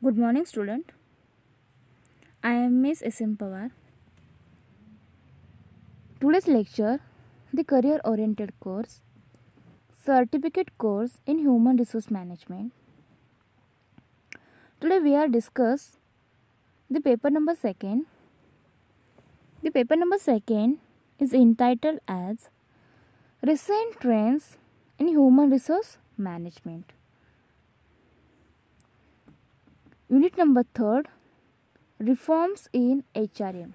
Good morning, student. I am Miss S.M. Pawar. Today's lecture, the career-oriented course, certificate course in human resource management. Today we are discuss the paper number second. The paper number second is entitled as Recent Trends in Human Resource Management. Unit number third, Reforms in HRM.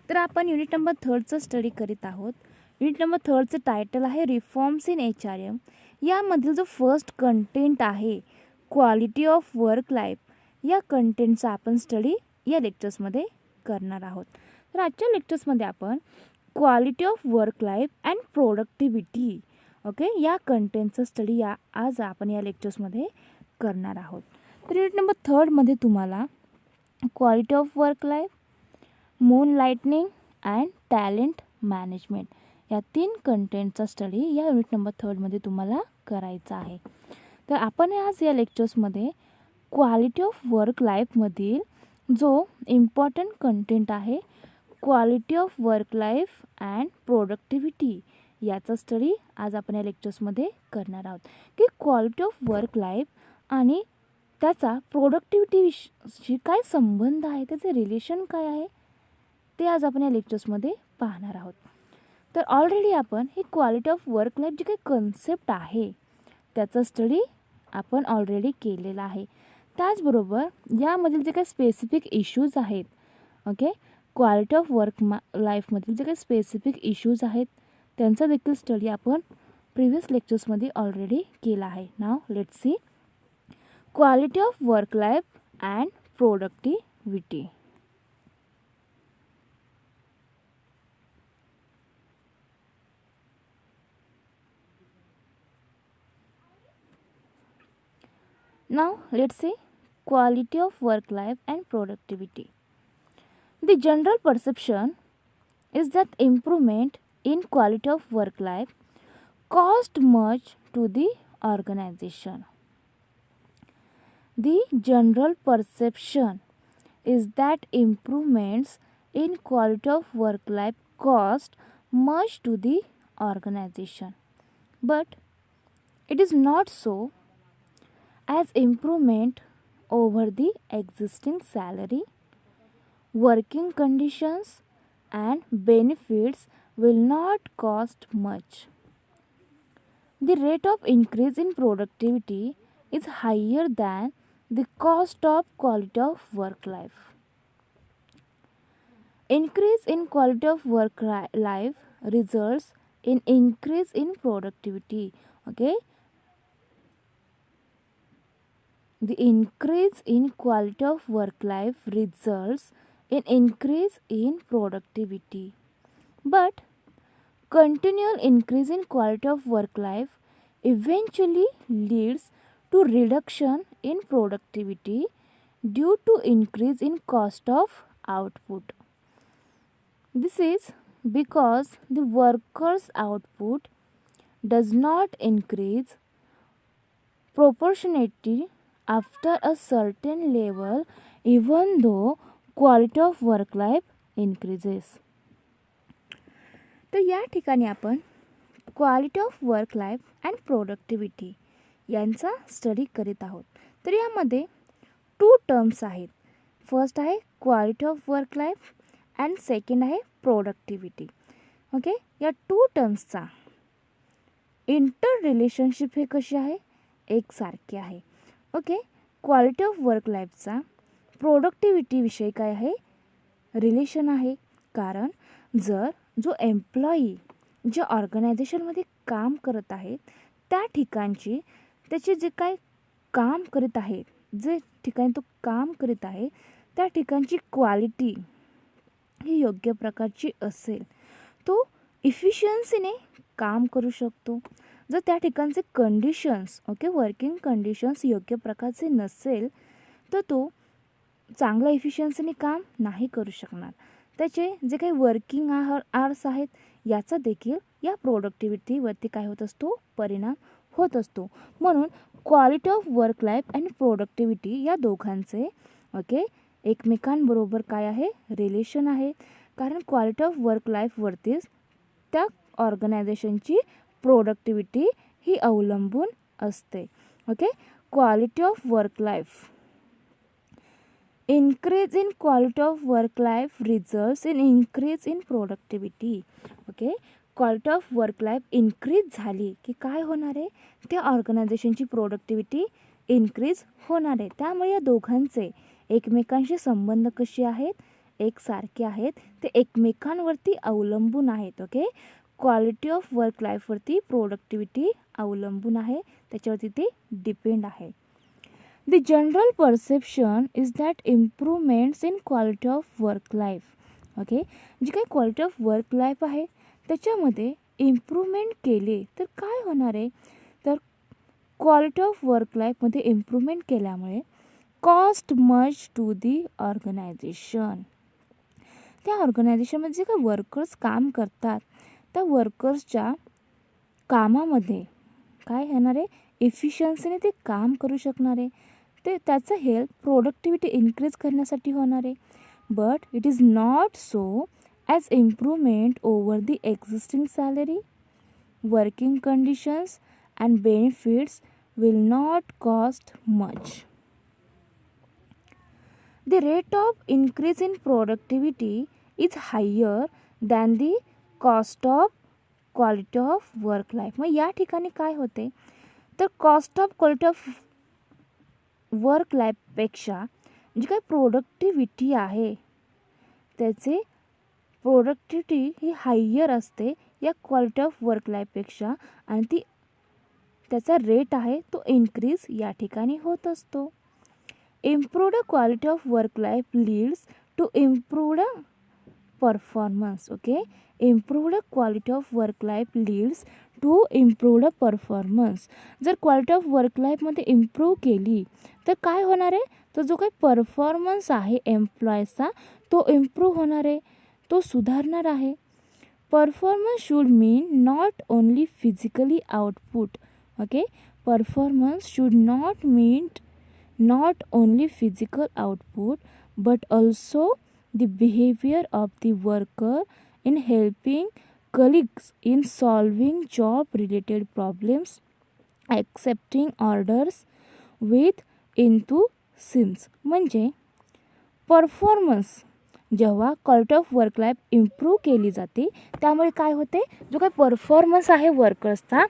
तर आपण unit number थर्डचं study करीत आहोत. Unit number थर्डचं title आहे reforms in HRM. यामधील जो first content आहे quality of work life, या कंटेंटचा आपण स्टडी या लेक्चर्समध्ये करणार आहोत. तर आजच्या लेक्चर्समध्ये आपण quality of work life and productivity या कंटेंटचं स्टडी आज आपण या लेक्चर्समध्ये करणार आहोत. तर युनिट नंबर थर्डमध्ये तुम्हाला quality of work life, moon lightning and talent management या 3 कंटेंटचा स्टडी या युनिट नंबर थर्डमध्ये तुम्हाला करायचा आहे. तर आपण आज या लेक्चर्समध्ये क्वालिटी ऑफ वर्क लाईफमधील जो इम्पॉर्टंट कंटेंट आहे quality of work life and productivity याचा स्टडी आज आपण या लेक्चर्समध्ये करणार आहोत की क्वालिटी ऑफ वर्क लाईफ आणि त्याचा प्रोडक्टिव्हिटीशी काय संबंध आहे, त्याचे रिलेशन काय आहे ते आज आपण या लेक्चर्समध्ये पाहणार आहोत. तर ऑलरेडी आपण ही क्वालिटी ऑफ वर्क लाईफ जी काही कन्सेप्ट आहे त्याचा स्टडी आपण ऑलरेडी केलेला आहे. त्याचबरोबर यामधील जे काही स्पेसिफिक इश्यूज आहेत क्वालिटी ऑफ वर्क लाईफमधील जे काही स्पेसिफिक इश्यूज आहेत त्यांचा देखील स्टडी आपण प्रिव्हियस लेक्चर्समध्ये ऑलरेडी केला आहे. नाव let's see quality of work life and productivity. Now let's see quality of work life and productivity. The general perception is that improvement in quality of work life cost much to the organization. The general perception is that improvements in quality of work life cost much to the organization. But it is not so, as improvement over the existing salary, working conditions and benefits will not cost much. The rate of increase in productivity is higher than the cost of quality of work life. Increase in quality of work life results in increase in productivity. The increase in quality of work life results in increase in productivity. But continual increase in quality of work life eventually leads to reduction in productivity due to increase in cost of output. This is because the worker's output does not increase proportionately after a certain level, even though quality of work life increases. तर या ठिकाणी आपण quality of work life and productivity यांचा study करीत आहोत. तर यामध्ये 2 terms आहेत. फर्स्ट आहे quality of work life and second आहे प्रोडक्टिव्हिटी. या 2 टर्म्सचा इंटर रिलेशनशिप हे कशी आहे, एकसारखी आहे. क्वालिटी ऑफ वर्क लाईफचा प्रोडक्टिव्हिटीविषयी काय आहे, रिलेशन आहे. कारण जर जो एम्प्लॉई ज्या ऑर्गनायझेशनमध्ये काम करत आहे त्या ठिकाणची त्याचे जे काय काम करीत आहे, जे ठिकाणी तो काम करीत आहे त्या ठिकाणची क्वालिटी ही योग्य प्रकारची असेल तो इफिशियन्सीने काम करू शकतो. जर त्या ठिकाणचे कंडिशन्स वर्किंग कंडिशन्स योग्य प्रकारचे नसेल तर तो चांगल्या इफिशियन्सीने काम नाही करू शकणार. त्याचे जे काही वर्किंग आवर्स आहेत याचा देखील या प्रोडक्टिव्हिटीवरती काय होत असतो, परिणाम होत असतो. म्हणून क्वालिटी ऑफ वर्क लाईफ आणि प्रोडक्टिव्हिटी या दोघांचे ओके एकमेकांबरोबर काय आहे रिलेशन आहे. कारण क्वालिटी ऑफ वर्क लाईफवरतीच त्या ऑर्गनायझेशनची प्रोडक्टिव्हिटी ही अवलंबून असते. Okay, quality of work life. Increase in quality of work life results in increase in productivity. Okay, quality of work life increase झाली की काय होणार आहे, त्या ऑर्गनायझेशनची प्रोडक्टिव्हिटी इन्क्रीज होणार आहे. त्यामुळे या दोघांचे एकमेकांशी संबंध कसे आहेत, एकसारखे आहेत, ते एकमेकांवरती अवलंबून आहेत. ओके, क्वालिटी ऑफ वर्क लाईफवरती प्रोडक्टिव्हिटी अवलंबून आहे, त्याच्यावरती ते डिपेंड आहे. The general perception is that improvements in quality of work life, okay, जी काही क्वालिटी ऑफ वर्क लाईफ आहे त्याच्यामध्ये इम्प्रूव्हमेंट केले तर काय होणार आहे, तर क्वालिटी ऑफ वर्क लाईफमध्ये इम्प्रूव्हमेंट केल्यामुळे cost much to the organisation. त्या ऑर्गनायझेशनमध्ये जे काही वर्कर्स काम करतात त्या वर्कर्सच्या कामामध्ये काय येणार आहे, इफिशियन्सीने ते काम करू शकणार आहे, ते त्याचा हेल्प प्रोडक्टिव्हिटी इन्क्रीज करण्यासाठी होणार आहे. But it is not so as improvement over the existing salary, working conditions and benefits will not cost much. The rate of increase in productivity is higher than the cost of quality of work life. मग या ठिकाणी काय होते, तर cost of quality of work लाईफपेक्षा जी काही productivity आहे त्याचे प्रोडक्टिव्हिटी ही हायर असते या क्वालिटी ऑफ वर्क लाईफपेक्षा, आणि ती त्याचा रेट आहे तो इन्क्रीज या ठिकाणी होत असतो. Improved quality of work life leads to improved performance. Okay, improved quality of work life leads to improved performance. जर क्वालिटी ऑफ वर्क लाईफमध्ये इम्प्रूव्ह केली तर काय होणार आहे, तर जो काही परफॉर्मन्स आहे एम्प्लॉईजचा तो इम्प्रूव्ह होणार आहे, तो सुधारणार आहे. Performance should mean not only physically output. Okay, performance should not mean not only physical output but also the behavior of the worker in helping colleagues in solving job related problems, accepting orders with enthusiasm. म्हणजे performance जेव्हा quality of work life improve केली जाते त्यामुळे काय होते, जो काही performance आहे वर्कर्सचा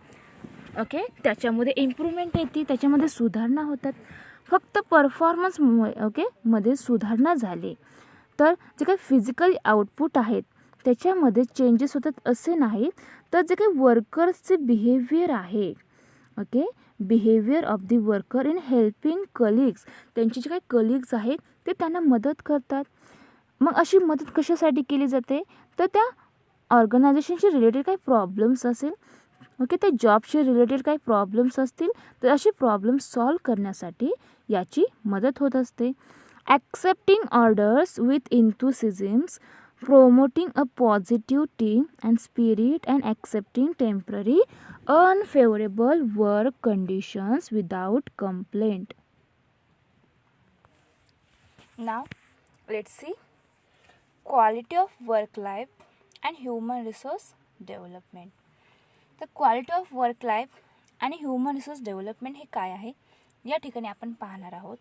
ओके त्याच्यामध्ये इम्प्रूव्हमेंट येते, त्याच्यामध्ये सुधारणा होतात. फक्त परफॉर्मन्स ओके मध्ये सुधारणा झाली तर जे काही फिजिकल आउटपुट आहेत त्याच्यामध्ये चेंजेस होतात असे नाहीत, तर जे काही वर्कर्सचे बिहेवियर आहे okay behaviour of the worker in helping colleagues, त्यांचे जे काही कलिग्स आहेत ते त्यांना मदत करतात. मग अशी मदत कशासाठी केली जाते, तर त्या ऑर्गनायझेशनशी रिलेटेड काही प्रॉब्लेम्स असेल ओके त्या जॉबशी रिलेटेड काही प्रॉब्लेम्स असतील तर असे प्रॉब्लेम्स सॉल्व करण्यासाठी याची मदत होत असते. Accepting orders with enthusiasms, promoting a positive team and spirit and accepting temporary unfavourable work conditions without complaint. Now let's see quality of work life and human resource development. तर quality of work life आणि human resource development हे काय आहे या ठिकाणी आपण पाहणार आहोत.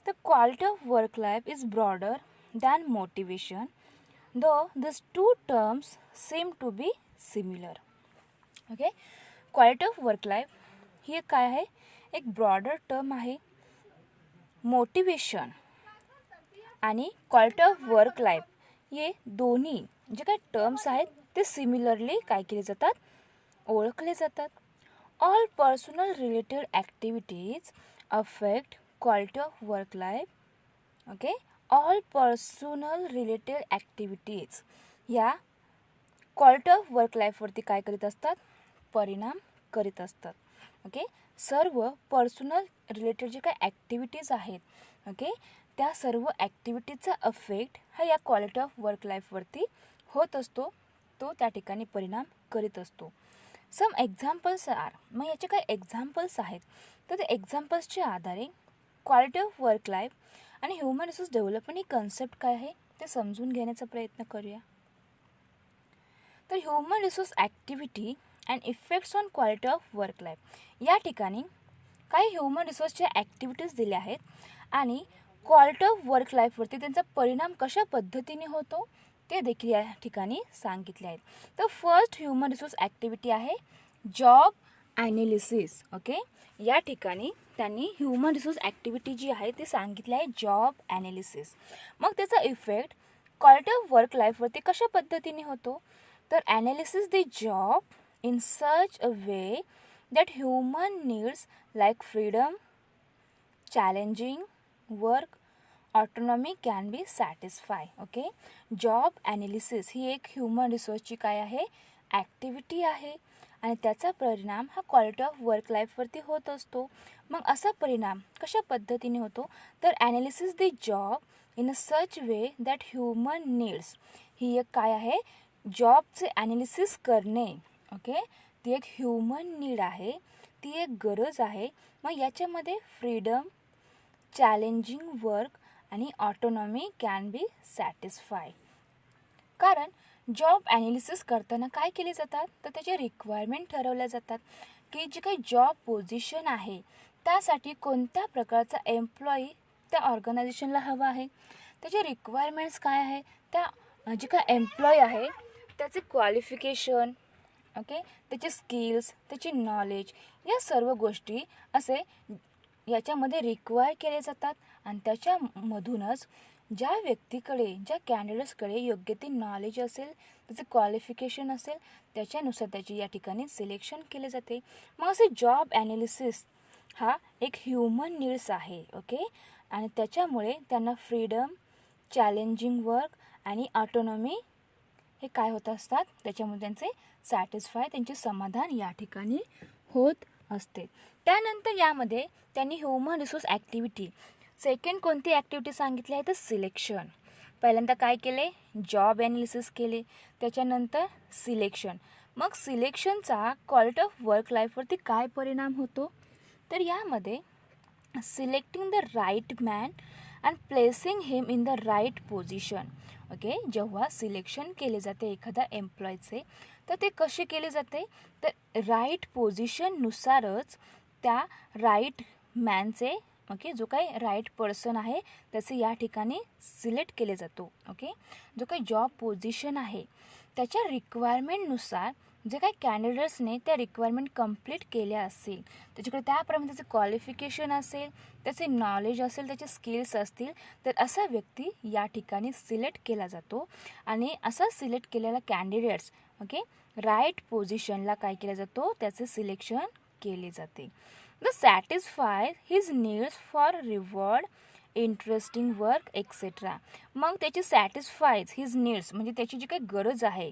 तर quality of work life is broader than motivation though this two terms seem to be similar. Okay, quality of work life ही काय आहे, एक ब्रॉडर टर्म आहे. मोटिवेशन आणि क्वालिटी ऑफ वर्क लाईफ हे दोन्ही जे काही टर्म्स आहेत ते सिमिलरली काय केले जातात, ओळखले जातात. All personal related activities affect quality of work life. Okay, all personal related activities या क्वालिटी ऑफ वर्क लाईफवरती काय करीत असतात, परिणाम करीत असतात. ओके, सर्व पर्सनल रिलेटेड जे काही ॲक्टिव्हिटीज आहेत ओके त्या सर्व ॲक्टिव्हिटीजचा अफेक्ट हा या क्वालिटी ऑफ वर्क लाईफवरती होत असतो, तो त्या ठिकाणी परिणाम करीत असतो. सम एक्झाम्पल्स आर, मग याचे काही एक्झाम्पल्स आहेत तर ते एक्झाम्पल्सच्या आधारे क्वालिटी ऑफ वर्क लाईफ आणि ह्युमन रिसोर्स डेव्हलपमेंट ही कन्सेप्ट काय आहे ते समजून घेण्याचा प्रयत्न करूया. तर human resource activity and effects on quality of work life, या ठिकाणी काही ह्युमन रिसोर्सच्या ॲक्टिव्हिटीज दिल्या आहेत आणि क्वालिटी ऑफ वर्क लाईफवरती त्यांचा परिणाम कशा पद्धतीने होतो ते देखील या ठिकाणी सांगितले आहेत. तर फर्स्ट ह्युमन रिसोर्स ॲक्टिव्हिटी आहे जॉब ॲनालिसिस. ओके, या ठिकाणी त्यांनी ह्युमन रिसोर्स ॲक्टिव्हिटी जी आहे ती सांगितली आहे जॉब ॲनालिसिस. मग त्याचा इफेक्ट क्वालिटी ऑफ वर्क लाईफवरती कशा पद्धतीने होतो, तर analysis the job in such a way that human needs like freedom, challenging work, autonomy can be satisfied. Okay, job analysis ही एक ह्युमन रिसोर्सची काय आहे ॲक्टिव्हिटी आहे आणि त्याचा परिणाम हा क्वालिटी ऑफ वर्क लाईफवरती होत असतो. मग असा परिणाम कशा पद्धतीने होतो, तर analysis the job in a such way that human needs, ही एक काय आहे जॉबचे ॲनालिसिस करणे. ओके, ती एक ह्युमन नीड आहे, ती एक गरज आहे. मग याच्यामध्ये फ्रीडम, चॅलेंजिंग वर्क आणि ऑटोनॉमी कॅन बी सॅटिस्फाय. कारण जॉब ॲनालिसिस करताना काय केले जातात, तर त्याचे रिक्वायरमेंट ठरवल्या जातात की जी काही जॉब पोझिशन आहे त्यासाठी कोणत्या प्रकारचा एम्प्लॉई त्या ऑर्गनायझेशनला हवा आहे, त्याचे रिक्वायरमेंट्स काय आहे, त्या जे काय एम्प्लॉई आहे त्याचे क्वालिफिकेशन, ओके, त्याचे स्किल्स, त्याची नॉलेज, या सर्व गोष्टी असे याच्यामध्ये रिक्वायर केले जातात आणि त्याच्यामधूनच ज्या व्यक्तीकडे, ज्या कॅन्डिडेट्सकडे योग्य ते नॉलेज असेल, त्याचे क्वालिफिकेशन असेल, त्याच्यानुसार त्याची या ठिकाणी सिलेक्शन केले जाते. मग असे जॉब ॲनालिसिस हा एक ह्युमन नीड्स आहे. ओके, आणि त्याच्यामुळे त्यांना फ्रीडम, चॅलेंजिंग वर्क आणि ऑटोनॉमी हे काय होत असतात, त्याच्यामुळे त्यांचे सॅटिस्फाय, त्यांचे समाधान या ठिकाणी होत असते. त्यानंतर यामध्ये त्यांनी ह्युमन रिसोर्स ॲक्टिव्हिटी सेकंड कोणती ॲक्टिव्हिटी सांगितली आहे, तर सिलेक्शन. पहिल्यांदा काय केले, जॉब ॲनालिसिस केले, त्याच्यानंतर सिलेक्शन. मग सिलेक्शनचा क्वालिटी ऑफ वर्क लाईफवरती काय परिणाम होतो, तर यामध्ये selecting the right man and placing him in the right position. Okay, जेव्हा सिलेक्शन केले जाते एखाद्या एम्प्लॉयचे, तर ते कसे केले जाते, तर राईट पोझिशननुसारच त्या राईट मॅनचे, ओके, जो काही राईट पर्सन आहे त्याचे या ठिकाणी सिलेक्ट केले जातो. ओके, जो काही जॉब पोझिशन आहे त्याच्या रिक्वायरमेंटनुसार जे काही कॅन्डिडेट्सने त्या रिक्वायरमेंट कंप्लीट केल्या असतील, त्याच्याकडे त्याप्रमाणे त्याचे क्वालिफिकेशन असेल, त्याचे नॉलेज असेल, त्याचे स्किल्स असतील, तर असा व्यक्ती या ठिकाणी सिलेक्ट केला जातो आणि असा सिलेक्ट केलेला कॅन्डिडेट्स, ओके, राईट पोझिशनला काय केला जातो, त्याचे सिलेक्शन केले जाते. The satisfy his needs for reward, interesting work etcetera. मग त्याची सॅटिस्फायज हिज नीड्स म्हणजे त्याची जी काही गरज आहे,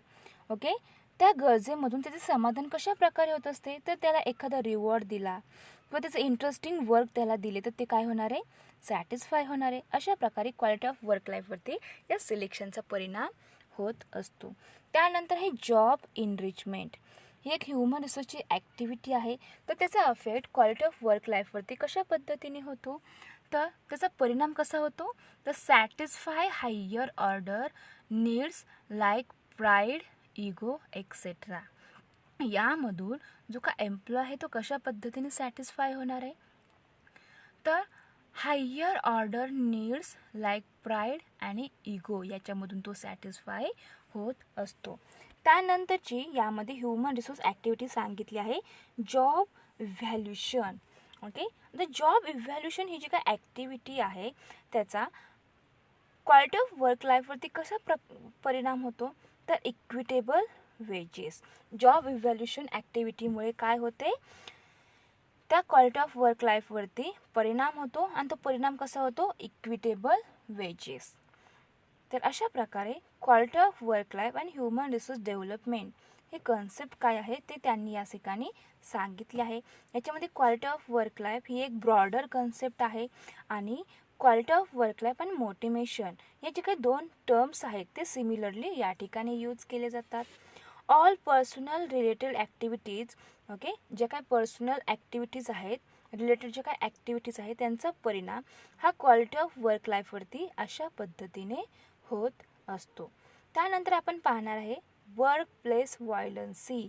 ओके, त्या गरजेमधून त्याचे समाधान कशा प्रकारे होत असते, तर त्याला एखादा रिवॉर्ड दिला किंवा त्याचं इंटरेस्टिंग वर्क त्याला दिले तर ते काय होणार आहे, सॅटिस्फाय होणार आहे. अशा प्रकारे क्वालिटी ऑफ वर्क लाईफवरती या सिलेक्शनचा परिणाम होत असतो. त्यानंतर हे जॉब इनरिचमेंट, ही एक ह्युमन रिसोर्सची ॲक्टिव्हिटी आहे. तर त्याचा अफेक्ट क्वालिटी ऑफ वर्क लाईफवरती कशा पद्धतीने होतो, तर त्याचा परिणाम कसा होतो, तर satisfy higher order needs like pride, ego etcetera. यामधून जो का एम्प्लॉय आहे तो कशा पद्धतीने सॅटिस्फाय होणार आहे, तर higher order needs like pride आणि इगो याच्यामधून तो सॅटिस्फाय होत असतो. त्यानंतरची यामध्ये ह्युमन रिसोर्स ॲक्टिव्हिटी सांगितली आहे job evaluation. Okay, the job evaluation ही जी काय ॲक्टिव्हिटी आहे त्याचा क्वालिटी ऑफ वर्क लाईफवरती कसा परिणाम होतो, तर इक्विटेबल वेजेस. जॉब इव्हॅल्युशन ॲक्टिव्हिटीमुळे काय होते, त्या क्वालिटी ऑफ वर्क लाईफवरती परिणाम होतो आणि तो परिणाम कसा होतो, इक्विटेबल वेजेस. तर अशा प्रकारे क्वालिटी ऑफ वर्क लाईफ आणि ह्युमन रिसोर्स डेव्हलपमेंट हे कन्सेप्ट काय आहे ते त्यांनी या ठिकाणी सांगितले आहे. याच्यामध्ये क्वालिटी ऑफ वर्क लाईफ ही एक ब्रॉडर कन्सेप्ट आहे आणि क्वालिटी ऑफ वर्क लाईफ आणि मोटिवेशन हे जे काही दोन टर्म्स आहेत ते सिमिलरली या ठिकाणी यूज केले जातात. All personal related activities, okay, ज्या काही पर्सनल ॲक्टिव्हिटीज आहेत रिलेटेड जे काय ॲक्टिव्हिटीज आहे त्यांचा परिणाम हा क्वालिटी ऑफ वर्क लाईफवरती अशा पद्धतीने होत असतो. त्यानंतर आपण पाहणार आहे वर्क प्लेस व्हायलन्सी.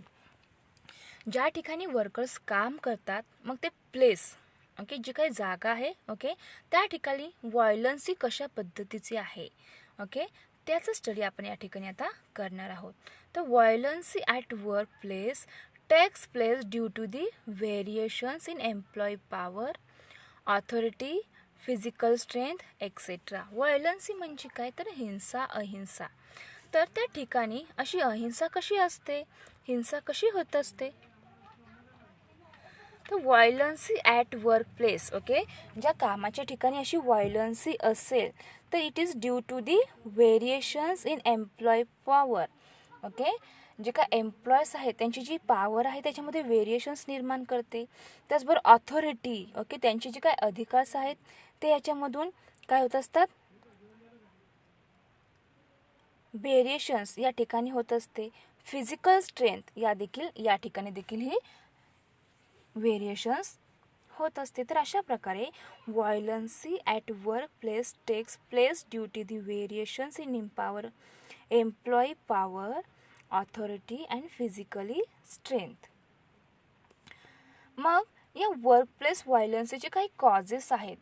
ज्या ठिकाणी वर्कर्स काम करतात मग ते प्लेस ओके जी काही जागा आहे ओके त्या ठिकाणी व्हायलन्सी कशा पद्धतीची आहे ओके त्याचा स्टडी आपण या ठिकाणी आता करणार आहोत. तर violence at work place takes place due to the variations in employee power, authority, physical strength etcetera. Violence म्हणजे काय तर हिंसा अहिंसा. तर त्या ठिकाणी अशी अहिंसा कशी असते, हिंसा कशी होत असते. तर violence at work place okay ज्या कामाच्या ठिकाणी अशी व्हायलन्सी असेल तर it is due to the variations in employee power. Okay जे काय एम्प्लॉयज आहेत त्यांची जी पॉवर आहे त्याच्यामध्ये व्हेरिएशन्स निर्माण करते. त्याचबरोबर ऑथॉरिटी ओके त्यांचे जे काय अधिकार आहेत ते याच्यामधून काय होत असतात, व्हेरिएशन्स या ठिकाणी होत असते. फिजिकल स्ट्रेंथ या ठिकाणी देखील ही व्हेरिएशन्स होत असते. तर अशा प्रकारे violence at work place takes place due to the variations in employee power, authority and physically strength. मग या वर्क प्लेस व्हायलन्सीचे काही कॉजेस आहेत,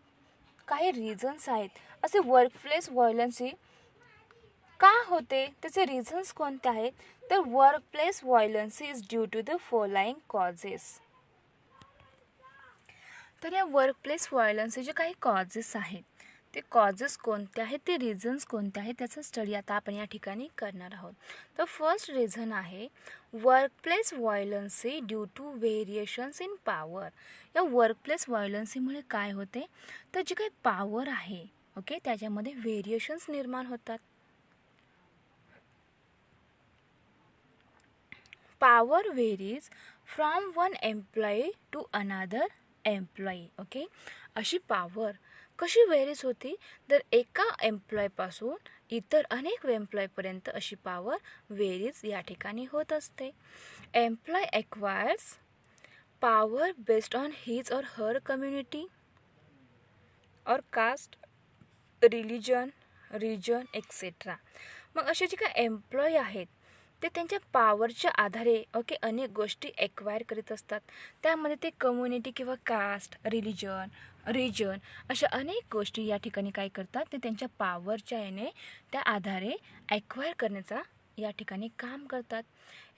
काही रिझन्स आहेत. असे वर्क प्लेस व्हायलन्सी का होते त्याचे रिझन्स कोणते आहेत. तर work place violence is due to the following causes. तर या वर्क प्लेस व्हायलन्सीचे काही कॉजेस आहेत, ते कॉजेस कोणते आहेत, ते रिझन्स कोणते आहेत त्याचा स्टडी आता आपण या ठिकाणी करणार आहोत. तर फर्स्ट रिझन आहे work place violence due to variations in power. या वर्क प्लेस व्हायलन्सीमुळे काय होते तर जे काही पॉवर आहे ओके त्याच्यामध्ये व्हेरिएशन्स निर्माण होतात. Power varies from one employee to another employee. Okay अशी पॉवर कशी व्हेरीज होती तर एका एम्प्लॉयपासून इतर अनेक एम्प्लॉयपर्यंत अशी पॉवर व्हेरीज या ठिकाणी होत असते. Employee acquires power based on his or her community or caste, religion, region etcetera. मग असे जे काही एम्प्लॉय आहेत ते त्यांच्या पॉवरच्या आधारे ओके अनेक गोष्टी एक्वायर करीत असतात. त्यामध्ये ते कम्युनिटी किंवा कास्ट, रिजन अशा अनेक गोष्टी या ठिकाणी काय करतात ते त्यांच्या पॉवरच्या त्या आधारे एक्वायर करण्याचा या ठिकाणी काम करतात.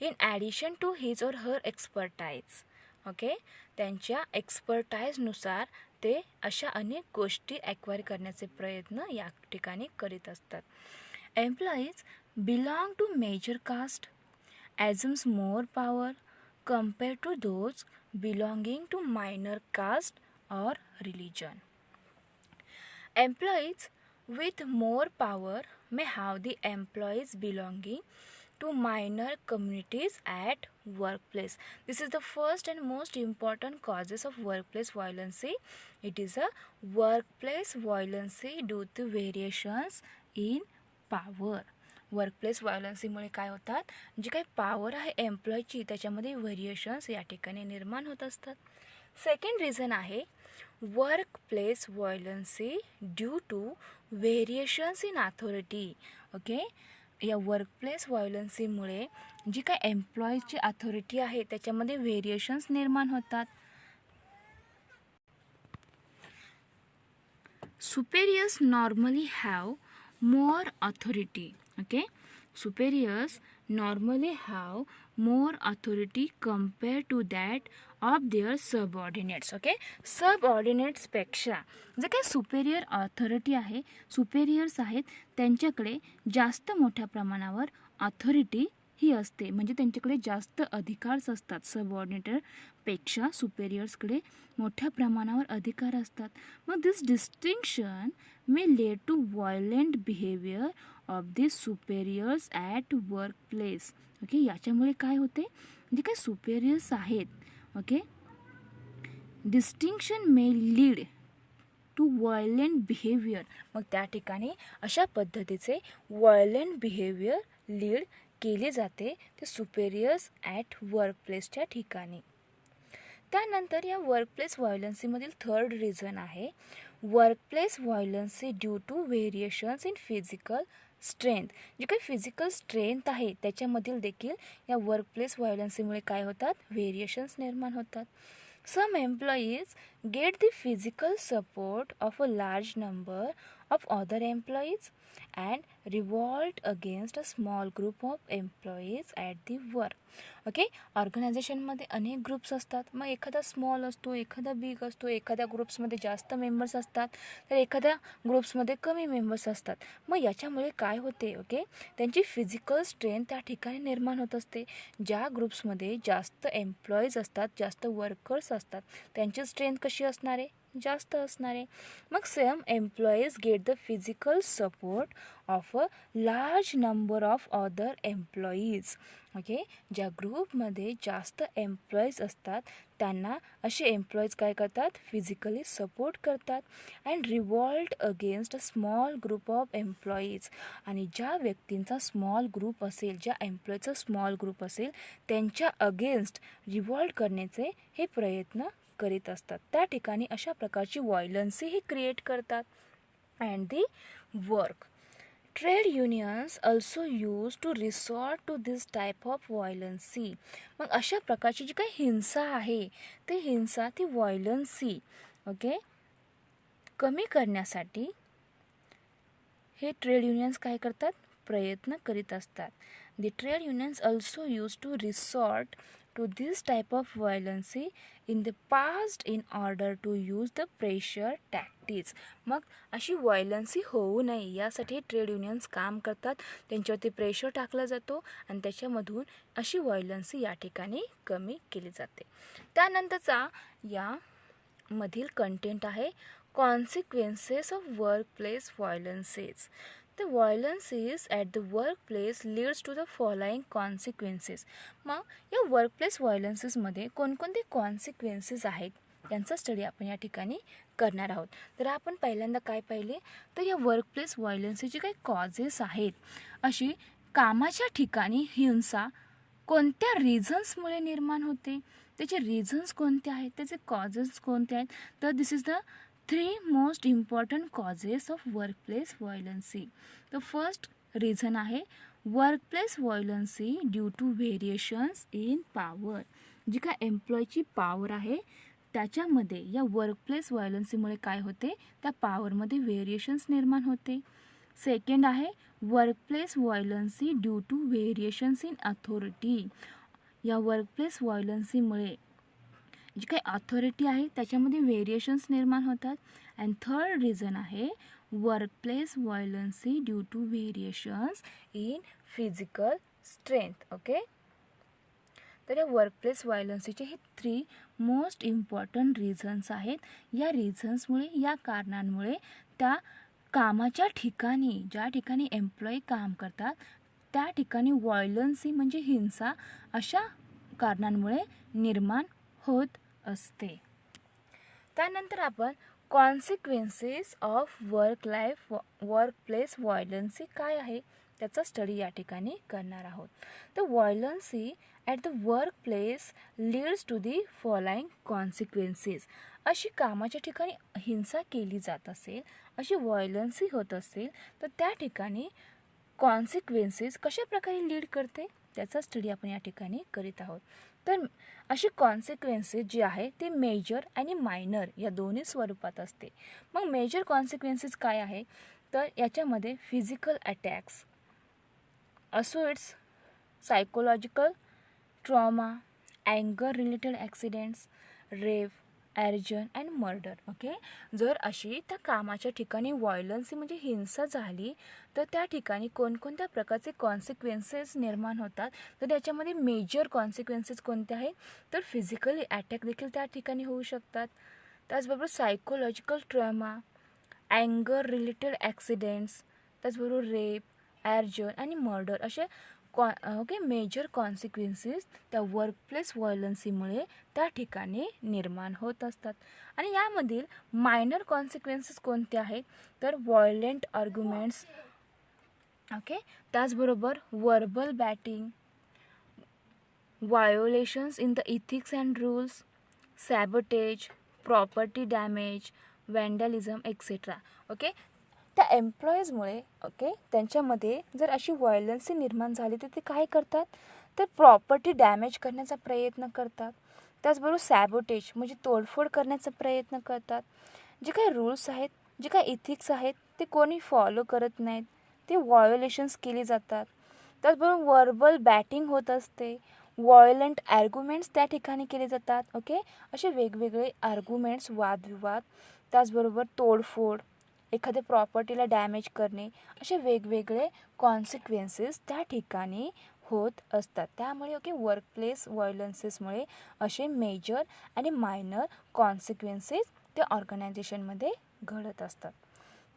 In addition to his or her expertise okay त्यांच्या एक्सपर्टाईजनुसार ते अशा अनेक गोष्टी एक्वायर करण्याचे प्रयत्न या ठिकाणी करीत असतात. Employees belong to major caste assumes more power compared to those belonging to minor caste or religion. Employees with more power may have the employees belonging to minor communities at workplace. This is the first and most important causes of workplace violence. It is a workplace violence due to variations in power. Workplace व्हायलन्सीमुळे काय होतात जी काही power आहे एम्प्लॉयची त्याच्यामध्ये variations या ठिकाणी निर्माण होत असतात. सेकंड रिझन आहे work place violence due to variations in authority. Okay या वर्कप्लेस व्हायलन्सीमुळे जी काही एम्प्लॉयची ऑथॉरिटी आहे त्याच्यामध्ये व्हेरिएशन्स निर्माण होतात. Superiors normally have more authority. Okay, superiors normally have more authority compared to that of their subordinates. Okay, subordinates पेक्षा जे काही सुपेरियर ऑथॉरिटी आहे सुपेरियर्स आहेत त्यांच्याकडे जास्त मोठ्या प्रमाणावर ऑथॉरिटी ही असते, म्हणजे त्यांच्याकडे जास्त अधिकार असतात. सबऑर्डिनेटरपेक्षा सुपेरियर्सकडे मोठ्या प्रमाणावर अधिकार असतात. मग this distinction may lead to violent behaviour of the superiors at work place. Okay याच्यामुळे काय होते जे काही सुपेरियर्स आहेत okay distinction may lead to violent behaviour. मग त्या ठिकाणी अशा पद्धतीचे व्हायलेंट बिहेवियर लीड केले जाते ते सुपेरियर्स ॲट वर्क प्लेसच्या ठिकाणी. त्यानंतर या वर्कप्लेस व्हायलन्सीमधील थर्ड रिझन आहे workplace violence due to variations in physical strength. जे काही फिजिकल स्ट्रेंथ आहे त्याच्यामधील देखील या वर्कप्लेस व्हायलन्सीमुळे काय होतात, व्हेरिएशन्स निर्माण होतात. Some employees get the physical support of a large number of other employees and revolt against a small group of employees at the work. Okay, ऑर्गनायझेशनमध्ये अनेक ग्रुप्स असतात. मग एखादा स्मॉल असतो, एखादा बिग असतो, एखाद्या ग्रुप्समध्ये जास्त मेंबर्स असतात तर एखाद्या ग्रुप्समध्ये कमी मेंबर्स असतात. मग याच्यामुळे काय होते, ओके, त्यांची फिजिकल स्ट्रेंथ त्या ठिकाणी निर्माण होत असते. ज्या ग्रुप्समध्ये जास्त एम्प्लॉईज असतात, जास्त वर्कर्स असतात, त्यांची स्ट्रेंथ कशी असणार आहे, जास्त असणार आहे. मग same employees get the physical support of a large number of other employees. Okay, ज्या ग्रुपमध्ये जास्त एम्प्लॉईज असतात त्यांना असे एम्प्लॉईज काय करतात, फिजिकली सपोर्ट करतात. And revolt against a small group of employees. आणि ज्या व्यक्तींचा स्मॉल ग्रुप असेल, ज्या एम्प्लॉईचा स्मॉल ग्रुप असेल त्यांच्या अगेन्स्ट रिवॉल्ट करण्याचे हे प्रयत्न करीत असतात. त्या ठिकाणी अशा प्रकारची व्हायलन्सी हे क्रिएट करतात. And the work trade unions also use to resort to this type of violence. मग अशा प्रकारची जी काही हिंसा आहे ते हिंसा, ती व्हायलन्सी ओके कमी करण्यासाठी हे ट्रेड युनियन्स काय करतात, प्रयत्न करीत असतात. The trade unions also use to resort to this type of violence in the past in order to use the pressure tactics. मग अशी व्हायलन्सी होऊ नये यासाठी ट्रेड युनियन्स काम करतात. त्यांच्यावरती प्रेशर टाकला जातो आणि त्याच्यामधून अशी व्हायलन्सी या ठिकाणी कमी केली जाते. त्यानंतरचा या मधील कंटेंट आहे consequences of workplace violences. The violences at the workplace leads to the following consequences. मग या वर्कप्लेस व्हायलन्सेसमध्ये कोणकोणते कॉन्सिक्वेन्सेस आहेत यांचा स्टडी आपण या ठिकाणी करणार आहोत. तर आपण पहिल्यांदा काय पाहिले तर या वर्कप्लेस व्हायलन्सचे काही कॉजेस आहेत. अशी कामाच्या ठिकाणी हिंसा कोणत्या रिझन्समुळे निर्माण होते, त्याचे रिझन्स कोणते आहेत, त्याचे कॉजेस कोणते आहेत. तर दिस is the 3 most important causes of workplace violence. The first reason आहे workplace violence due to variations in power. जी काय एम्प्लॉयची पॉवर आहे त्याच्यामध्ये या वर्कप्लेस व्हायलन्सीमुळे काय होते, त्या पॉवरमध्ये व्हेरिएशन्स निर्माण होते. सेकंड आहे workplace violence due to variations in authority. या वर्कप्लेस व्हायलन्सीमुळे जी काही अथॉरिटी आहे त्याच्यामध्ये व्हेरिएशन्स निर्माण होतात. अँड थर्ड रिझन आहे workplace violence due to variations in physical strength. Okay, तर या वर्कप्लेस व्हायलन्सीचे हे 3 मोस्ट इम्पॉर्टंट रिझन्स आहेत. या रिझन्समुळे, या कारणांमुळे त्या कामाच्या ठिकाणी, ज्या ठिकाणी एम्प्लॉई काम करतात त्या ठिकाणी व्हायलन्सी म्हणजे हिंसा अशा कारणांमुळे निर्माण होत असते. त्यानंतर आपण कॉन्सिक्वेन्सेस ऑफ वर्कप्लेस व्हायलन्सी काय आहे त्याचा स्टडी या ठिकाणी करणार आहोत. तर violence at the workplace leads to the following consequences. अशी कामाच्या ठिकाणी हिंसा केली जात असेल, अशी व्हायलन्सी होत असेल तर त्या ठिकाणी कॉन्सिक्वेन्सेस कशा प्रकारे लीड करते त्याचा स्टडी आपण या ठिकाणी करीत आहोत. तर अशी कॉन्सिक्वेन्सेस जी आहे ते मेजर आणि मायनर या दोन्ही स्वरूपात असते. मग मेजर कॉन्सिक्वेन्सेस काय आहे तर याच्यामध्ये physical attacks, assaults, psychological trauma, अँगर related accidents, rape, arson and murder. Okay, जर अशी त्या कामाच्या ठिकाणी व्हायलन्सी म्हणजे हिंसा झाली तर त्या ठिकाणी कोणकोणत्या प्रकारचे कॉन्सिक्वेन्सेस निर्माण होतात. तर त्याच्यामध्ये मेजर कॉन्सिक्वेन्सेस कोणते आहेत तर फिजिकली अटॅक देखील त्या ठिकाणी होऊ शकतात. त्याचबरोबर सायकोलॉजिकल ट्रॉमा, अँगर रिलेटेड ॲक्सिडेंट्स, त्याचबरोबर रेप, ॲर्जन आणि मर्डर असे ओके मेजर कॉन्सिक्वेन्सेस त्या वर्कप्लेस व्हायलन्सीमुळे त्या ठिकाणी निर्माण होत असतात. आणि यामधील मायनर कॉन्सिक्वेन्सेस कोणते आहेत तर व्हायलेंट आर्ग्युमेंट्स, ओके, त्याचबरोबर verbal batting, violations in the ethics and rules, sabotage, property damage, vandalism etcetera. Okay, त्या एम्प्लॉईजमुळे त्यांच्यामध्ये जर अशी व्हायलन्सी निर्माण झाली तर ते काय करतात, तर प्रॉपर्टी डॅमेज करण्याचा प्रयत्न करतात. त्याचबरोबर सॅबोटेज म्हणजे तोडफोड करण्याचा प्रयत्न करतात. जे काही रूल्स आहेत, जे काही इथिक्स आहेत ते कोणी फॉलो करत नाहीत, ते व्हायोलेशन्स केली जातात. त्याचबरोबर वर्बल बॅटिंग होत असते, व्हायोलंट आर्ग्युमेंट्स त्या ठिकाणी केले जातात. असे वेगवेगळे आर्ग्युमेंट्स, वादविवाद, त्याचबरोबर तोडफोड, एखाद्या प्रॉपर्टीला डॅमेज करणे, असे वेगवेगळे कॉन्सिक्वेन्सेस त्या ठिकाणी होत असतात. त्यामुळे वर्कप्लेस व्हायलन्सेसमुळे असे मेजर आणि मायनर कॉन्सिक्वेन्सेस त्या ऑर्गनायझेशनमध्ये घडत असतात.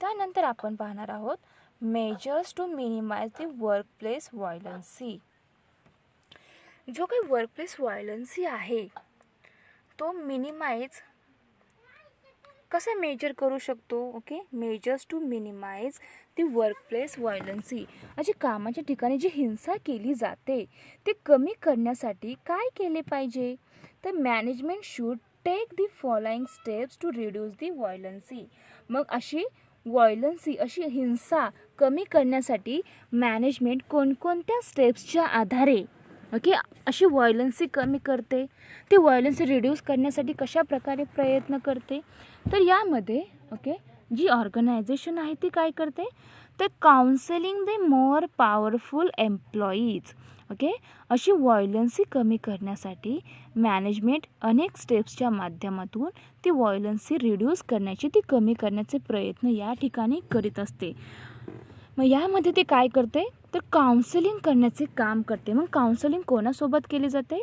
त्यानंतर आपण पाहणार आहोत measures to minimise the workplace violence. जो काही वर्कप्लेस व्हायलन्सी आहे तो मिनिमाइज कसा मेजर करू शकतो. Measures to minimise the workplace violence, अशी कामाच्या ठिकाणी जी हिंसा केली जाते ते कमी करण्यासाठी काय केले पाहिजे, तर management should take the following steps to reduce the violence. मग अशी व्हायलन्सी, अशी हिंसा कमी करण्यासाठी मॅनेजमेंट कोणकोणत्या स्टेप्सच्या आधारे अशी व्हायलन्सी कमी करते, ती व्हायलन्सी रिड्यूस करण्यासाठी कशा प्रकारे प्रयत्न करते. तर यामध्ये जी ऑर्गनायझेशन आहे ती काय करते, तर counselling the more powerful employees. अशी व्हायलन्सी कमी करण्यासाठी मॅनेजमेंट अनेक स्टेप्सच्या माध्यमातून ती व्हायलन्सी रिड्यूस करण्याची, ती कमी करण्याचे प्रयत्न या ठिकाणी करीत असते. मग यामध्ये ते काय करते, तर काउन्सिलिंग करण्याचे काम करते. मग काउन्सिलिंग कोणासोबत केली जाते,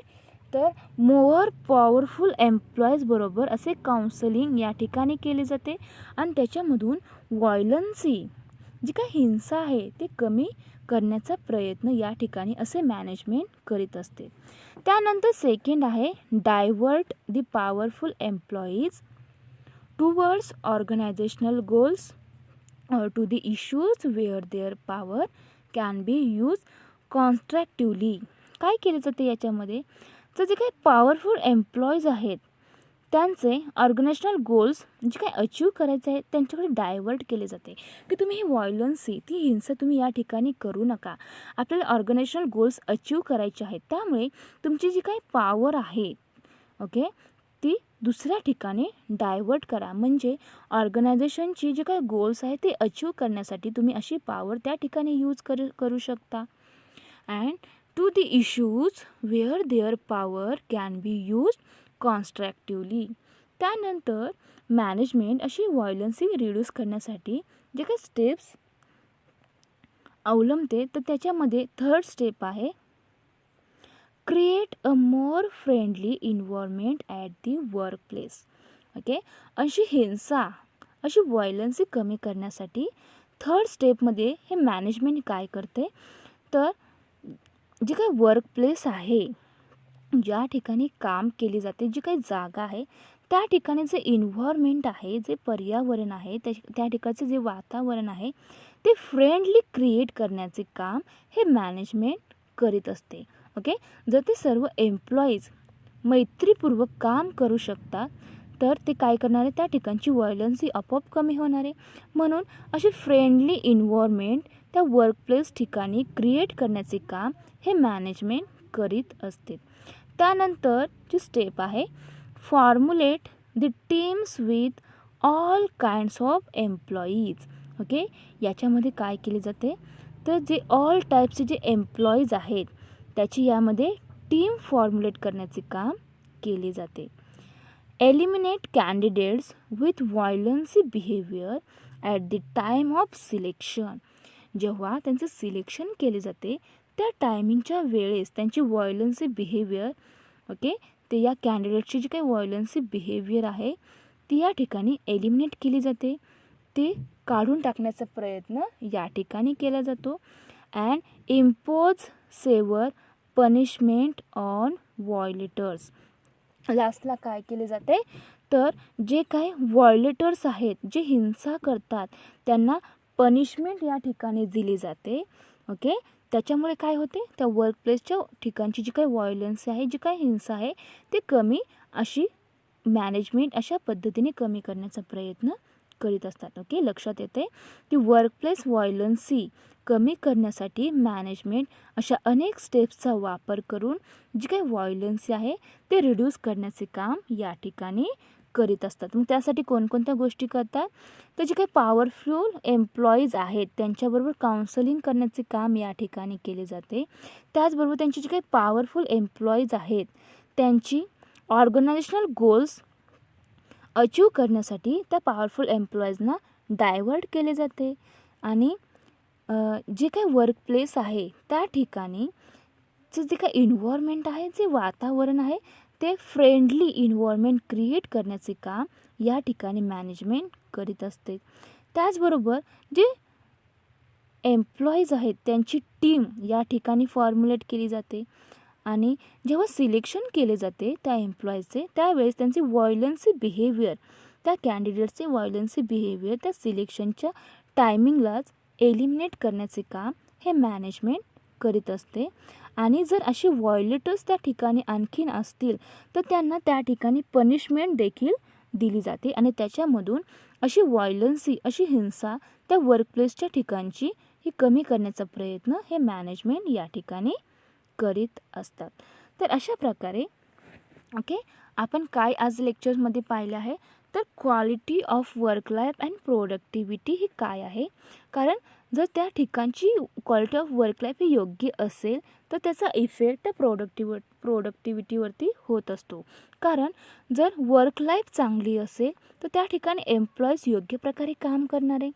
तर मोर पॉवरफुल एम्प्लॉईज बरोबर असे काउन्सिलिंग या ठिकाणी केले जाते आणि त्याच्यामधून व्हायलन्सी, जी काही हिंसा आहे ते कमी करण्याचा प्रयत्न या ठिकाणी असे मॅनेजमेंट करीत असते. त्यानंतर सेकंड आहे divert the powerful employees towards organisational goals or to the issues where their power can be used constructively. काय केले जाते याच्यामध्ये, तर जे काही पॉवरफुल एम्प्लॉईज आहेत त्यांचे ऑर्गनायझेशनल गोल्स जे काही अचीव करायचे आहेत त्यांच्याकडे डायव्हर्ट केले जाते, की तुम्ही ही व्हायलन्सी, ती हिंसा तुम्ही या ठिकाणी करू नका. आपल्याला ऑर्गनायझेशनल गोल्स अचीव करायचे आहेत, त्यामुळे तुमची जी काही पॉवर आहे ती दुसऱ्या ठिकाणी डायव्हर्ट करा. म्हणजे ऑर्गनायझेशनची जे काही गोल्स आहेत ते अचीव करण्यासाठी तुम्ही अशी पॉवर त्या ठिकाणी यूज करू शकता. And to the issues where their power can be use constructively. त्यानंतर मॅनेजमेंट अशी व्हायलन्सी रिड्यूस करण्यासाठी जे काही स्टेप्स अवलंबते, तर त्याच्यामध्ये थर्ड स्टेप आहे create a more friendly environment at the workplace. अशी हिंसा, अशी व्हायलन्सी कमी करण्यासाठी थर्ड स्टेपमध्ये हे मॅनेजमेंट काय करते, तर जे काही वर्कप्लेस आहे, ज्या ठिकाणी काम केली जाते, जी काही जागा आहे त्या ठिकाणी जे इन्व्हायरमेंट आहे, जे पर्यावरण आहे, त्या ठिकाणचे जे वातावरण आहे ते फ्रेंडली क्रिएट करण्याचे काम हे मॅनेजमेंट करीत असते. जर ते सर्व एम्प्लॉईज मैत्रीपूर्वक काम करू शकतात तर ते काय करणार आहे, त्या ठिकाणची व्हायलन्सी आपोआप कमी होणार आहे. म्हणून अशी फ्रेंडली इन्व्हायरमेंट त्या वर्कप्लेस ठिकाणी क्रिएट करण्याचे काम हे मॅनेजमेंट करीत असते. त्यानंतर जी स्टेप आहे formulate the teams with all kinds of employees. याच्यामध्ये काय केले जाते, तर जे ऑल टाईपचे जे एम्प्लॉईज आहेत त्याची यामध्ये टीम फॉर्म्युलेट करण्याचे काम केले जाते. Eliminate candidates with violence behaviour at the time of selection. जेव्हा त्यांचं सिलेक्शन केले जाते त्या टायमिंगच्या वेळेस त्यांची व्हायलन्सी बिहेवियर ते या कॅन्डिडेटची जी काही व्हायलन्सी बिहेवियर आहे ती या ठिकाणी एलिमिनेट केली जाते, ते काढून टाकण्याचा प्रयत्न या ठिकाणी केला जातो. And impose severe punishment on violators. लास्टला काय केले जाते, तर जे काही व्हायलेटर्स आहेत, जे हिंसा करतात त्यांना पनिशमेंट या ठिकाणी दिली जाते. त्याच्यामुळे काय होते, त्या वर्कप्लेसच्या ठिकाणची जी काही व्हायलन्स आहे, जी काही हिंसा आहे ते कमी अशी मॅनेजमेंट अशा पद्धतीने कमी करण्याचा प्रयत्न करीत असतात. ओके, लक्षात येते की वर्कप्लेस व्हायलन्सी कमी करण्यासाठी मॅनेजमेंट अशा अनेक स्टेप्सचा वापर करून जी काही व्हायलन्सी आहे ते रिड्यूस करण्याचे काम या ठिकाणी करीत असतात. मग त्यासाठी कोणकोणत्या गोष्टी करतात, तर जे काही पॉवरफुल एम्प्लॉईज आहेत त्यांच्याबरोबर काउन्सलिंग करण्याचे काम या ठिकाणी केले जाते. त्याचबरोबर त्यांची जी काही पॉवरफुल एम्प्लॉईज आहेत त्यांची ऑर्गनायझेशनल गोल्स अचीव करण्यासाठी त्या पॉवरफुल एम्प्लॉईजना डायव्हर्ट केले जाते. आणि जे काही वर्कप्लेस आहे त्या ठिकाणी जे काही इन्व्हायरमेंट आहे, जे वातावरण आहे ते फ्रेंडली इन्व्हायरमेंट क्रिएट करण्याचे काम या ठिकाणी मॅनेजमेंट करीत असते. त्याचबरोबर जे एम्प्लॉईज आहेत त्यांची टीम या ठिकाणी फॉर्म्युलेट केली जाते. आणि जेव्हा सिलेक्शन केले जाते त्या एम्प्लॉईजचे, त्यावेळेस त्यांचे व्हायलन्सी बिहेवियर, त्या कॅन्डिडेट्सचे व्हायलन्सी बिहेवियर त्या सिलेक्शनच्या टायमिंगलाच एलिमिनेट करण्याचे काम हे मॅनेजमेंट करीत असते. आणि जर असे व्हायोलेटर्स त्या ठिकाणी आणखीन असतील तर त्यांना त्या ठिकाणी पनिशमेंट देखील दिली जाते. आणि त्याच्यामधून अशी व्हायलन्सी, अशी हिंसा त्या वर्कप्लेसच्या ठिकाणची ही कमी करण्याचा प्रयत्न हे मॅनेजमेंट या ठिकाणी करीत असतात. तर अशा प्रकारे ओके, आपण काय आज लेक्चर्समध्ये पाहिलं आहे, तर quality of work life and productivity ही काय आहे. कारण जर त्या ठिकाणची क्वालिटी ऑफ वर्क लाईफ ही योग्य असेल तर त्याचा इफेक्ट त्या प्रोडक्टिव्हिटीवरती होत असतो. कारण जर वर्क लाईफ चांगली असेल तर त्या ठिकाणी एम्प्लॉईज योग्य प्रकारे काम करणारे,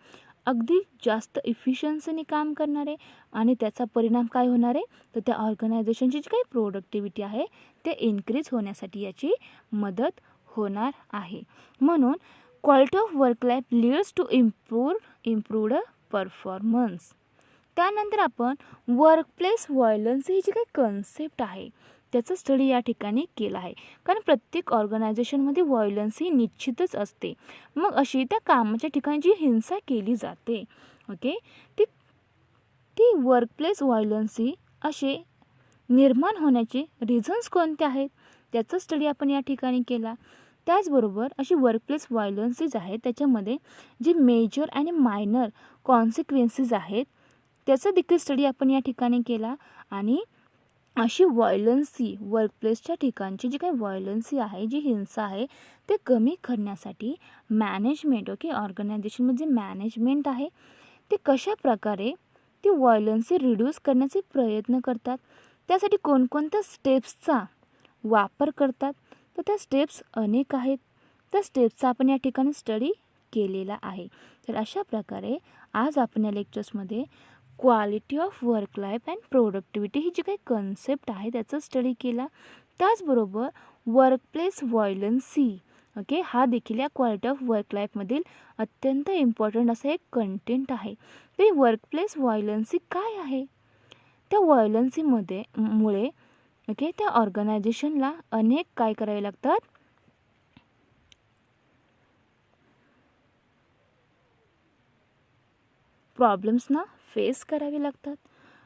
अगदी जास्त इफिशियन्सीने काम करणारे, आणि त्याचा परिणाम काय होणार आहे, तर त्या ऑर्गनायझेशनची जी काही प्रोडक्टिव्हिटी आहे ते इन्क्रीज होण्यासाठी याची मदत होणार आहे. म्हणून quality of work life leads to improved performance. त्यानंतर आपण वर्कप्लेस व्हायलन्स ही जी काही कन्सेप्ट आहे त्याचा स्टडी या ठिकाणी केला आहे. कारण प्रत्येक ऑर्गनायझेशनमध्ये व्हायलन्स ही निश्चितच असते. मग अशी त्या कामाच्या ठिकाणी जी हिंसा केली जाते, ओके, ती वर्कप्लेस व्हायलन्सी असे निर्माण होण्याचे रिझन्स कोणते आहेत त्याचा स्टडी आपण या ठिकाणी केला. त्याचबरोबर अशी वर्कप्लेस व्हायलन्सीज आहेत त्याच्यामध्ये जे मेजर आणि मायनर कॉन्सिक्वेन्सेस आहेत त्याचा देखील स्टडी आपण या ठिकाणी केला. आणि अशी व्हायलन्सी वर्कप्लेसच्या ठिकाणची जी काही व्हायलन्सी आहे, जी हिंसा आहे ते कमी करण्यासाठी मॅनेजमेंट, ओके, ऑर्गनायझेशनमध्ये जे मॅनेजमेंट आहे ते कशा प्रकारे ती व्हायलन्सी रिड्यूस करण्याचे प्रयत्न करतात, त्यासाठी कोणकोणत्या स्टेप्सचा वापर करतात, तर त्या स्टेप्स अनेक आहेत. त्या स्टेप्सचा आपण या ठिकाणी स्टडी केलेला आहे. तर अशा प्रकारे आज आपण या लेक्चर्समध्ये quality of work life and productivity ही जी काही कन्सेप्ट आहे त्याचा स्टडी केला. त्याचबरोबर वर्कप्लेस व्हायलन्सी, ओके, हा देखील या क्वालिटी ऑफ वर्क लाईफमधील अत्यंत इम्पॉर्टंट असा एक कंटेंट आहे. ते वर्कप्लेस व्हायलन्सी काय आहे, त्या व्हायलन्सीमध्ये मुळे ओके त्या ऑर्गनायझेशनला अनेक काय करावे लागतात, प्रॉब्लेम्सना फेस करावे लागतात.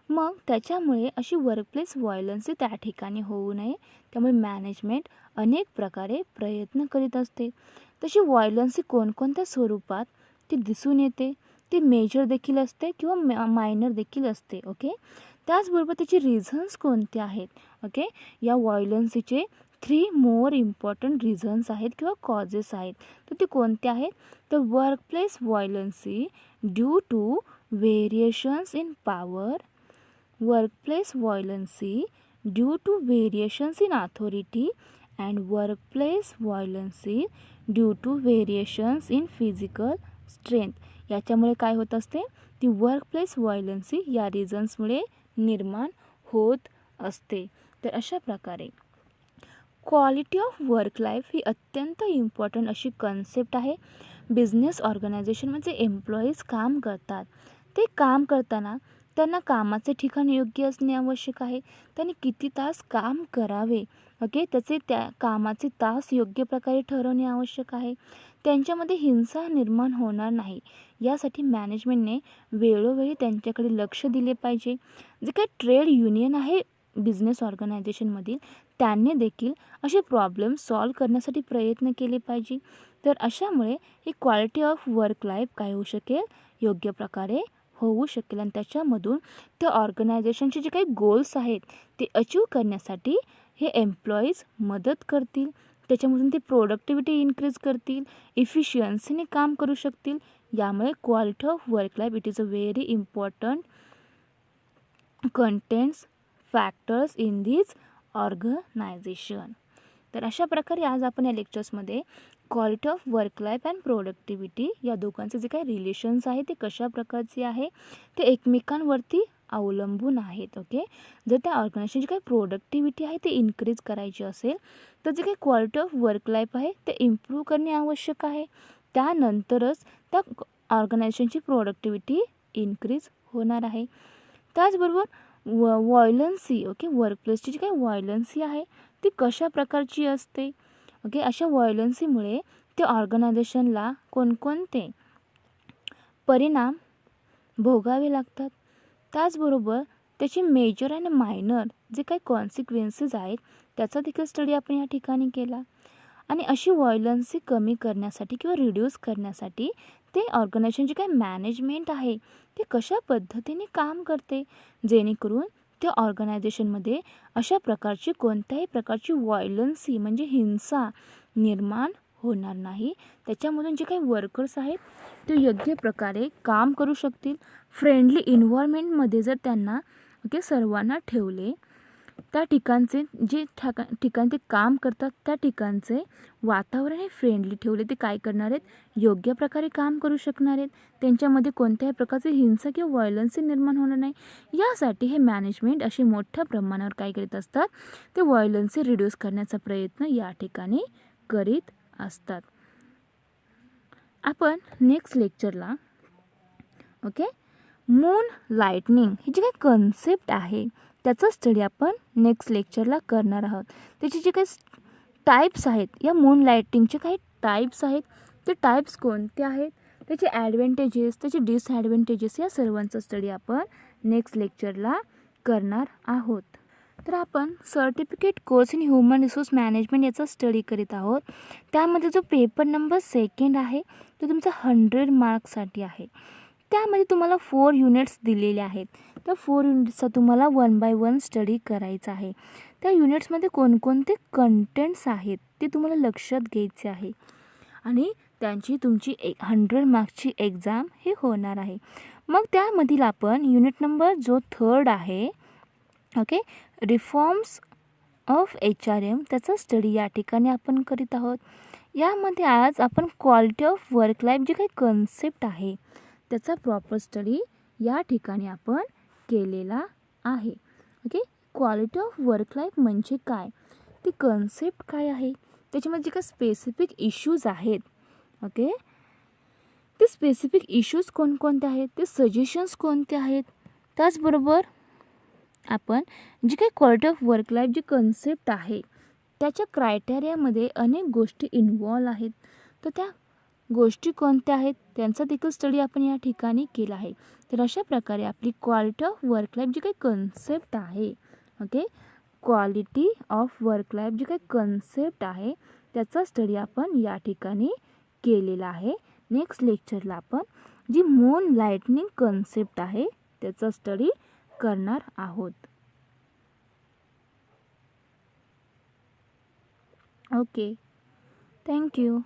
मग त्याच्यामुळे अशी वर्कप्लेस व्हायलन्सी त्या ठिकाणी होऊ नये त्यामुळे मॅनेजमेंट अनेक प्रकारे प्रयत्न करीत असते. तशी व्हायलन्सी कोणकोणत्या स्वरूपात ती दिसून येते, ती मेजर देखील असते किंवा मायनर देखील असते. ओके, त्याचबरोबर त्याचे रिझन्स कोणते आहेत. ओके, या व्हायलन्सीचे 3 मोर इम्पॉर्टंट रिझन्स आहेत किंवा कॉजेस आहेत. तर ते कोणते आहेत, तर workplace violence due to variations in power, workplace violency due to variations in authority, and workplace violency due to variations in physical strength. याच्यामुळे काय होत असते, ती वर्कप्लेस व्हायलन्सी या रिझन्समुळे निर्माण होत असते. तर अशा प्रकारे क्वालिटी ऑफ वर्क लाईफ ही अत्यंत इम्पॉर्टंट अशी कन्सेप्ट आहे. बिझनेस ऑर्गनायझेशनमध्ये एम्प्लॉईज काम करतात, ते काम करताना त्यांना कामाचे ठिकाण योग्य असणे आवश्यक आहे. त्यांनी किती तास काम करावे, ओके, त्याचे त्या कामाचे तास योग्य प्रकारे ठरवणे आवश्यक आहे. त्यांच्यामध्ये हिंसा निर्माण होणार नाही यासाठी मॅनेजमेंटने वेळोवेळी त्यांच्याकडे लक्ष दिले पाहिजे. जे काही ट्रेड युनियन आहे बिझनेस ऑर्गनायझेशनमधील त्यांनी देखील असे प्रॉब्लेम सॉल्व करण्यासाठी प्रयत्न केले पाहिजे. तर अशामुळे ही क्वालिटी ऑफ वर्क लाईफ काय होऊ शकेल, योग्य प्रकारे होऊ शकेल. आणि त्याच्यामधून त्या ऑर्गनायझेशनचे जे काही गोल्स आहेत ते अचीव करण्यासाठी हे एम्प्लॉईज मदत करतील. त्याच्यामधून ते प्रोडक्टिव्हिटी इन्क्रीज करतील, इफिशियन्सीने काम करू शकतील. यामुळे quality of work life it is a very important contents factors in this organisation. तर अशा प्रकारे आज आपण या लेक्चर्समध्ये quality of work life and productivity या दोघांचे जे काही रिलेशन्स आहे ते कशा प्रकारचे आहे, ते एकमेकांवरती अवलंबून आहेत. ओके, जर त्या ऑर्गनायझेशनची काही प्रोडक्टिव्हिटी आहे ते इन्क्रीज करायची असेल तर जे काही क्वालिटी ऑफ वर्क लाईफ आहे ते इम्प्रूव्ह करणे आवश्यक आहे. त्यानंतरच त्या ऑर्गनायझेशनची प्रोडक्टिव्हिटी इन्क्रीज होणार आहे. त्याचबरोबर व्हायलन्सी, ओके, वर्कप्लेसची जी काही व्हायलन्सी आहे ती कशा प्रकारची असते. ओके, अशा व्हायलन्सीमुळे त्या ऑर्गनायझेशनला कोणकोणते परिणाम भोगावे लागतात. त्याचबरोबर त्याची मेजर आणि मायनर जे काही कॉन्सिक्वेन्सेस आहेत त्याचा देखील स्टडी आपण या ठिकाणी केला. आणि अशी व्हायलन्सी कमी करण्यासाठी किंवा रिड्यूस करण्यासाठी ते ऑर्गनायझेशन जे काही मॅनेजमेंट आहे ते कशा पद्धतीने काम करते, जेणेकरून त्या ऑर्गनायझेशनमध्ये अशा प्रकारची कोणत्याही प्रकारची व्हायलन्सी म्हणजे हिंसा निर्माण होणार नाही. त्याच्यामधून जे काही वर्कर्स आहेत ते योग्य प्रकारे काम करू शकतील. फ्रेंडली इन्व्हायरमेंटमध्ये जर त्यांना ओके सर्वांना ठेवले, त्या ठिकाणचे जे ठिकाण ते काम करतात त्या ठिकाणचे वातावरण हे फ्रेंडली ठेवले, ते काय करणार आहेत, योग्य प्रकारे काम करू शकणार आहेत. त्यांच्यामध्ये कोणत्याही प्रकारची हिंसा किंवा व्हायलन्सी निर्माण होणार नाही. यासाठी हे मॅनेजमेंट अशी मोठ्या प्रमाणावर काय करीत असतात, ते व्हायलन्सी रिड्यूस करण्याचा प्रयत्न या ठिकाणी करीत असतात. आपण नेक्स्ट लेक्चरला ओके मून लाइटनिंग ही जी काही कन्सेप्ट आहे त्याचा स्टडी आपण नेक्स्ट लेक्चरला करणार आहोत. त्याचे जे काही टाईप्स आहेत, या मून लाइटिंगचे काही टाईप्स आहेत, ते टाईप्स कोणते आहेत, त्याचे ॲडव्हांटेजेस त्याचे डिसॲडव्हांटेजेस या सर्वांचा स्टडी आपण नेक्स्ट लेक्चरला करणार आहोत. तर आपण certificate course in human resource management याचा स्टडी करीत आहोत. त्यामध्ये जो पेपर नंबर 2 आहे तो तुमचा 100 मार्क्ससाठी आहे. त्यामध्ये तुम्हाला 4 युनिट्स दिलेले आहेत. त्या 4 युनिट्सचा तुम्हाला 1 बाय 1 स्टडी करायचा आहे. त्या युनिट्समध्ये कोणकोणते कंटेंट्स आहेत ते तुम्हाला लक्षात घ्यायचे आहे आणि त्यांची तुमची 100 मार्क्सची एक्झाम ही होणार आहे. मग त्यामधील आपण युनिट नंबर जो 3 आहे ओके रिफॉर्म्स ऑफ HRM त्याचा स्टडी या ठिकाणी आपण करीत आहोत. यामध्ये आज आपण क्वालिटी ऑफ वर्क लाईफ जे काही कन्सेप्ट आहे त्याचा प्रॉपर स्टडी या ठिकाणी आपण केलेला आहे. Okay, quality of work life म्हणजे काय, ती कन्सेप्ट काय आहे, त्याच्यामध्ये जे काही स्पेसिफिक इश्यूज आहेत ओके ते स्पेसिफिक इश्यूज कोणकोणते आहेत, ते सजेशन्स कोणते आहेत. त्याचबरोबर आपण जी काही क्वालिटी ऑफ वर्क लाईफ जी कन्सेप्ट आहे त्याच्या क्रायटेरियामध्ये अनेक गोष्टी इन्व्हॉल्व आहेत. तर त्या गोष्टी कोणत्या आहेत त्यांचा देखील स्टडी आपण या ठिकाणी केला आहे. तर अशा प्रकारे आपली क्वालिटी ऑफ वर्क लाईफ जी काही कन्सेप्ट आहे okay quality of work life जी काही कन्सेप्ट आहे त्याचा स्टडी आपण या ठिकाणी केलेला आहे. नेक्स्ट लेक्चरला आपण जी मून लाइटनिंग कन्सेप्ट आहे त्याचा स्टडी करणार आहोत. Okay, thank you.